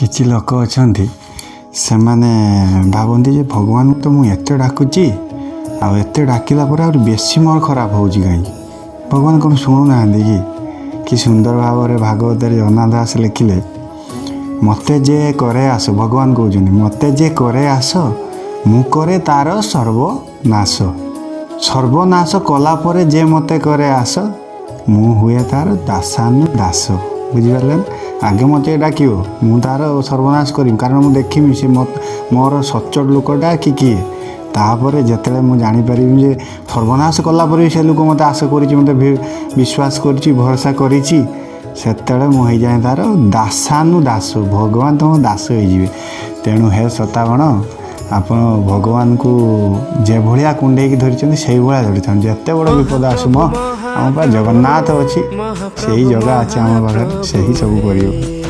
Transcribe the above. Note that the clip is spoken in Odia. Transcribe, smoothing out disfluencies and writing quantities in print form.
କିଛି ଲୋକ ଅଛନ୍ତି ସେମାନେ ଭାବନ୍ତି ଯେ ଭଗବାନଙ୍କୁ ତ ମୁଁ ଏତେ ଡାକୁଛି ଆଉ ଏତେ ଡାକିଲା ପରେ ଆହୁରି ବେଶୀ ମୋର ଖରାପ ହେଉଛି କାହିଁକି ଭଗବାନ କ'ଣ ଶୁଣୁନାହାନ୍ତି କି ସୁନ୍ଦର ଭାବରେ ଭାଗବତରେ ଜଗନ୍ନାଥ ଦାସ ଲେଖିଲେ ମୋତେ ଯେ କରେ ଆସ ଭଗବାନ କହୁଛନ୍ତି ମୋତେ ଯେ କରେ ଆସ ମୁଁ କରେ ତାର ସର୍ବନାଶ କଲା ପରେ ଯେ ମୋତେ କରେ ଆସ ମୁଁ ହୁଏ ତାର ଦାସାନୁଦାସ ବୁଝିପାରିଲେ ଆଗେ ମୋତେ ଡାକିବ ମୁଁ ତାର ସର୍ବନାଶ କରିବି କାରଣ ମୁଁ ଦେଖିବି ସେ ମୋର ସଚ୍ଚୋଟ ଲୋକଟା କି କିଏ ତାପରେ ଯେତେବେଳେ ମୁଁ ଜାଣିପାରିବି ଯେ ସର୍ବନାଶ କଲା ପରେ ସେ ଲୋକ ମୋତେ ଆଶା କରିଛି ମୋତେ ବିଶ୍ୱାସ କରିଛି ଭରସା କରିଛି ସେତେବେଳେ ମୁଁ ହେଇଯାଏ ତାର ଦାସାନୁଦାସ ଭଗବାନ ତୁମ ଦାସ ହେଇଯିବେ ତେଣୁ ହେ ସତାଗଣ ଆପଣ ଭଗବାନଙ୍କୁ ଯେଭଳିଆ କୁଣ୍ଡେଇକି ଧରିଛନ୍ତି ସେଇଭଳିଆ ଧରିଥାନ୍ତି ଯେତେ ବଡ଼ ବିପଦ ଆସୁ ଆମ ପାଖରେ ଜଗନ୍ନାଥ ଅଛି ସେଇ ଜଗା ଅଛି ଆମ ପାଖରେ ସେହି ସବୁ କରିବ।